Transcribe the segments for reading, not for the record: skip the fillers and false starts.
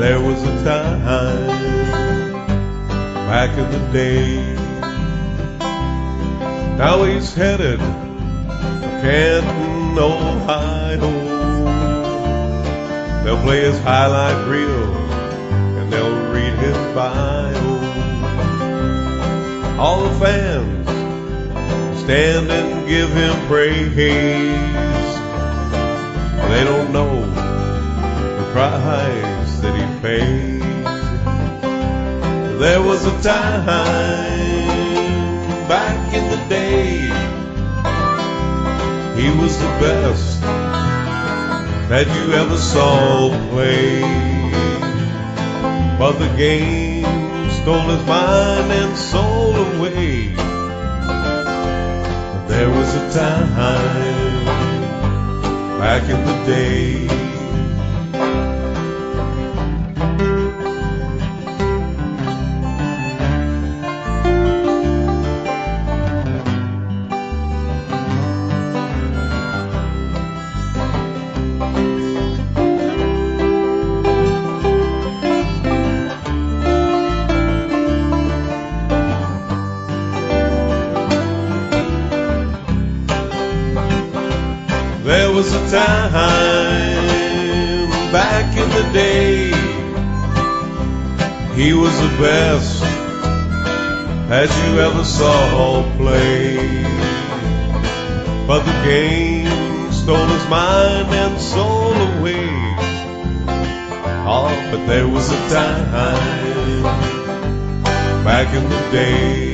there was a time back in the day. Now he's headed for Canton, Ohio. They'll play his highlight reel and they'll read his bio. All the fans stand and give him praise. They don't know the price that he paid. There was a time back in the day, he was the best that you ever saw play. But the game stole his mind and soul away. There was a time back in the day. There was a time back in the day, he was the best that you ever saw play. But the game stole his mind and soul away. Oh, but there was a time back in the day.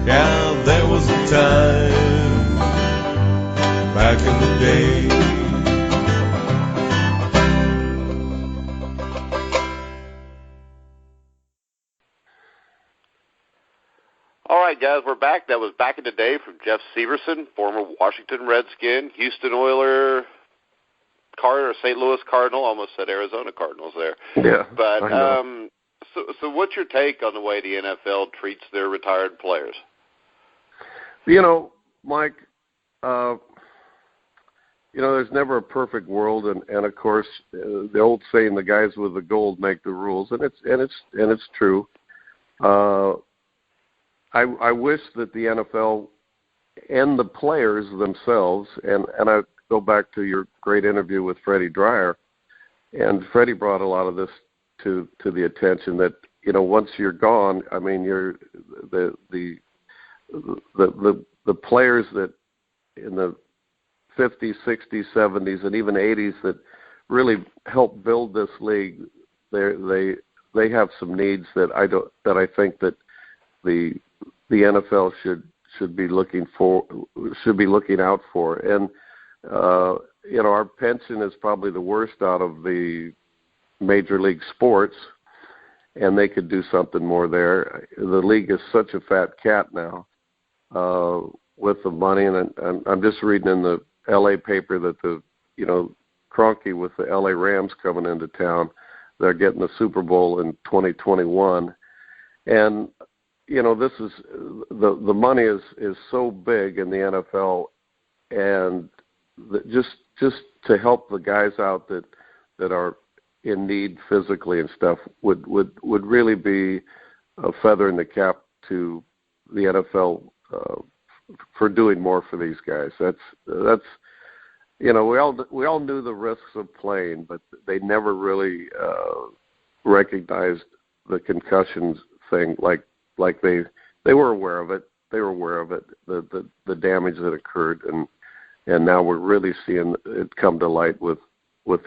Yeah, there was a time back in the day. All right, guys, we're back. That was Back in the Day from Jeff Seversen, former Washington Redskin, Houston Oiler, St. Louis Cardinal. Almost said Arizona Cardinals there. Yeah. But so what's your take on the way the NFL treats their retired players? You know, Mike, there's never a perfect world, and of course, the old saying, "The guys with the gold make the rules," and it's true. I wish that the NFL and the players themselves, and I go back to your great interview with Freddie Dreyer, and Freddie brought a lot of this to the attention that once you're gone, I mean, you're the players that in the 50s, 60s, 70s, and even 80s that really helped build this league. They have some needs that I think that the NFL should be looking out for. And our pension is probably the worst out of the major league sports, and they could do something more there. The league is such a fat cat now with the money, and I'm just reading in the LA paper that Kroenke with the LA Rams coming into town, they're getting the Super Bowl in 2021. And, this is the money is so big in the NFL, and just to help the guys out that are in need physically and stuff would really be a feather in the cap to the NFL for doing more for these guys. That's we all knew the risks of playing, but they never really recognized the concussions thing like they were aware of it. They were aware of it, the damage that occurred, and now we're really seeing it come to light with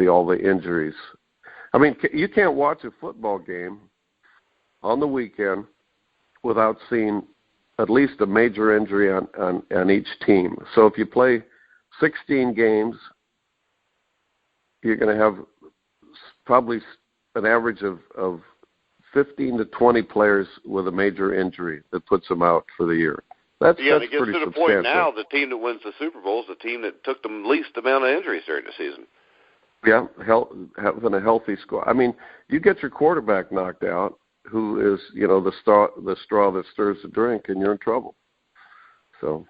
all the injuries. I mean, you can't watch a football game on the weekend without seeing at least a major injury on each team. So if you play 16 games, you're going to have probably an average of 15 to 20 players with a major injury that puts them out for the year. That's it gets pretty to the substantial. point now, the team that wins the Super Bowl is the team that took the least amount of injuries during the season. Yeah, having a healthy squad. I mean, you get your quarterback knocked out, who is, the straw that stirs the drink, and you're in trouble. So.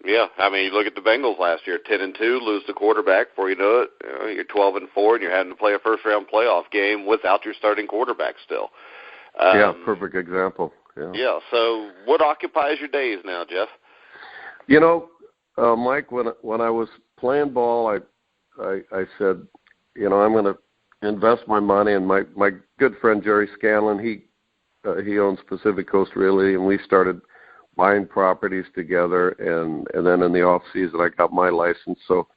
Yeah, I mean, you look at the Bengals last year, 10-2, lose the quarterback. Before you know it, you're 12-4, and you're having to play a first-round playoff game without your starting quarterback still. Perfect example. Yeah. So, what occupies your days now, Jeff? You know, Mike, when I was playing ball, I said, you know, I'm going to invest my money. And my good friend Jerry Scanlon, he owns Pacific Coast Realty, and we started buying properties together, and then in the off season I got my license. So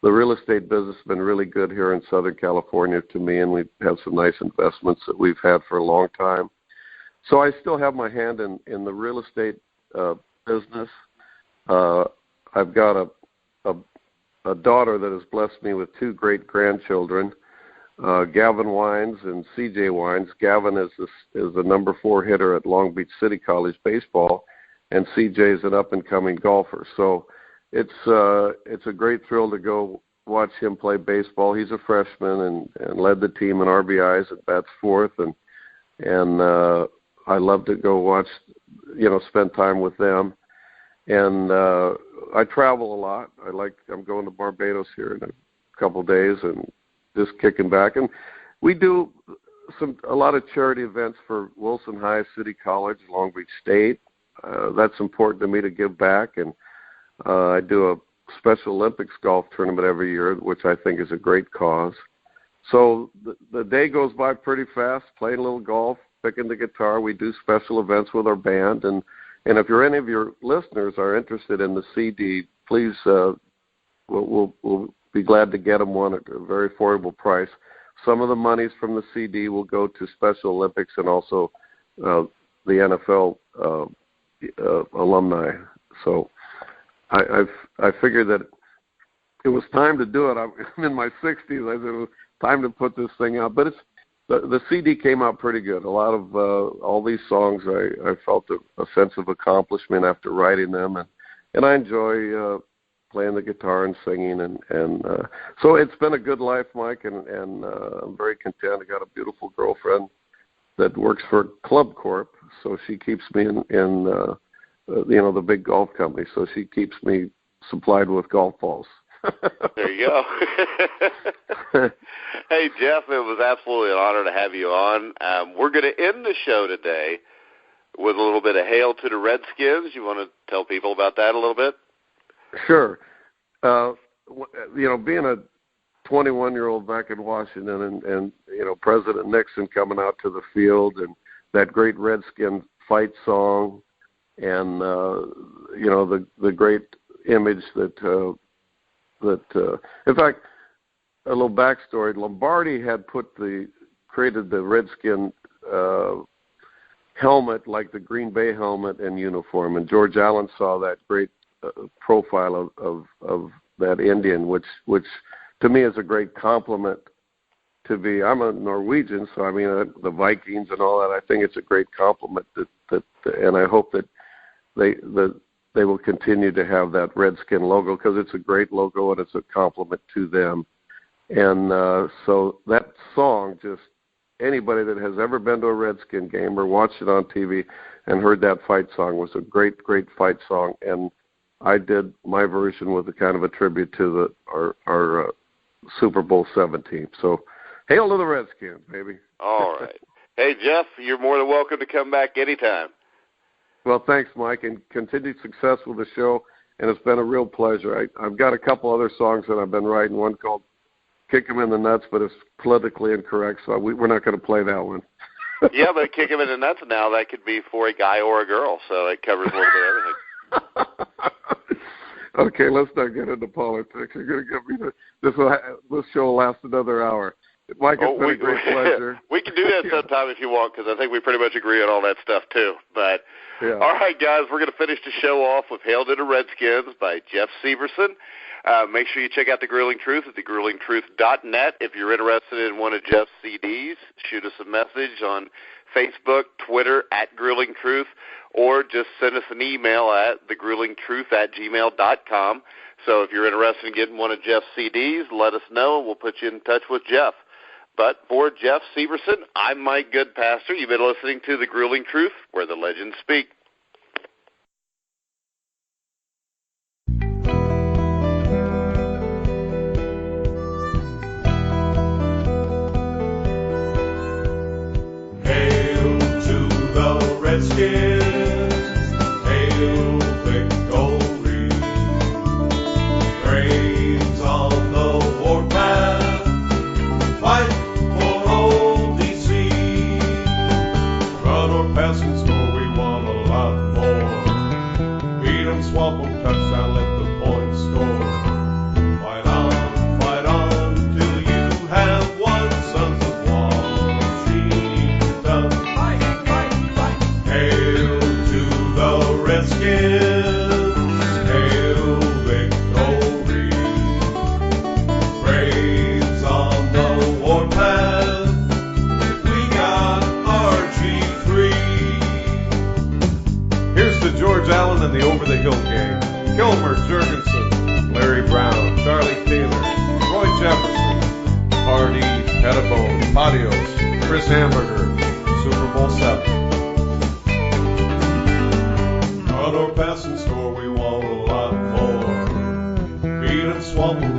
the real estate business has been really good here in Southern California to me, and we've had some nice investments that we've had for a long time. So I still have my hand in the real estate business. I've got a daughter that has blessed me with 2 great grandchildren, Gavin Wines and CJ Wines. Gavin is the number 4 hitter at Long Beach City College baseball, and CJ is an up-and-coming golfer. So it's a great thrill to go watch him play baseball. He's a freshman and led the team in RBIs at bats fourth, and I love to go watch, you know, spend time with them. And I travel a lot. I'm going to Barbados here in a couple of days and just kicking back. And we do a lot of charity events for Wilson High, City College, Long Beach State. That's important to me to give back. And I do a Special Olympics golf tournament every year, which I think is a great cause. So the day goes by pretty fast, playing a little golf, picking the guitar. We do special events with our band. And if any of your listeners are interested in the CD, please, we'll be glad to get them one at a very affordable price. Some of the monies from the CD will go to Special Olympics and also the NFL alumni. So I figured that it was time to do it. I'm in my 60s. I said it was time to put this thing out. But the CD came out pretty good. A lot of all these songs, I felt a sense of accomplishment after writing them, and I enjoy playing the guitar and singing, and so it's been a good life, Mike, and I'm very content. I got a beautiful girlfriend that works for Club Corp, so she keeps me in you know, the big golf company, so she keeps me supplied with golf balls. There you go. Hey, Jeff, it was absolutely an honor to have you on. We're going to end the show today with a little bit of Hail to the Redskins. You want to tell people about that a little bit? Sure. You know, being a 21-year-old back in Washington and, you know, President Nixon coming out to the field and that great Redskin fight song and, you know, the great image that in fact, a little backstory, Lombardi had created the Redskin helmet like the Green Bay helmet and uniform, and George Allen saw that great profile of that Indian, which to me is a great compliment to be. I'm a Norwegian, so I mean the Vikings and all that. I think it's a great compliment that and I hope that they will continue to have that Redskin logo because it's a great logo and it's a compliment to them. And so that song, just anybody that has ever been to a Redskin game or watched it on TV and heard that fight song was a great, great fight song. And I did my version with a kind of a tribute to our Super Bowl 17. So hail to the Redskins, baby. All right. Hey, Jeff, you're more than welcome to come back anytime. Well, thanks, Mike, and continued success with the show, and it's been a real pleasure. I've got a couple other songs that I've been writing, one called Kick 'em in the Nuts, but it's politically incorrect, so we're not going to play that one. Yeah, but Kick 'em in the Nuts now, that could be for a guy or a girl, so it covers a little bit of everything. Okay, let's not get into politics. You're going to give me this show will last another hour. Mike, it's been a great pleasure. We can do that sometime if you want, because I think we pretty much agree on all that stuff, too. But, yeah. All right, guys, we're going to finish the show off with Hail to the Redskins by Jeff Seversen. Make sure you check out The Grueling Truth at thegruelingtruth.net. If you're interested in one of Jeff's CDs, shoot us a message on Facebook, Twitter, at Grueling Truth, or just send us an email at thegruelingtruth@gmail.com. So if you're interested in getting one of Jeff's CDs, let us know, and we'll put you in touch with Jeff. But for Jeff Seversen, I'm Mike Goodpaster. You've been listening to The Grueling Truth, where the legends speak. Redskins. Hail victory. Braves on the warpath. Fight for old DC. Run or pass and score, we want a lot more. Beat 'em, swamp 'em, touchdown, let the points score. Fight on, till you have won, sons of Washington. Fight. Hail to the Redskins. Hail victory. Braves on the warpath. We got RG3. Here's to George Allen and the Over the Hill gang. Kilmer, Jurgensen, Larry Brown, Charlie Taylor, Roy Jefferson, Hardy, Pettibone, Patios, Chris Hamburger, Super Bowl 7. Run or pass and score, we want a lot more. Beat 'em, swamp 'em,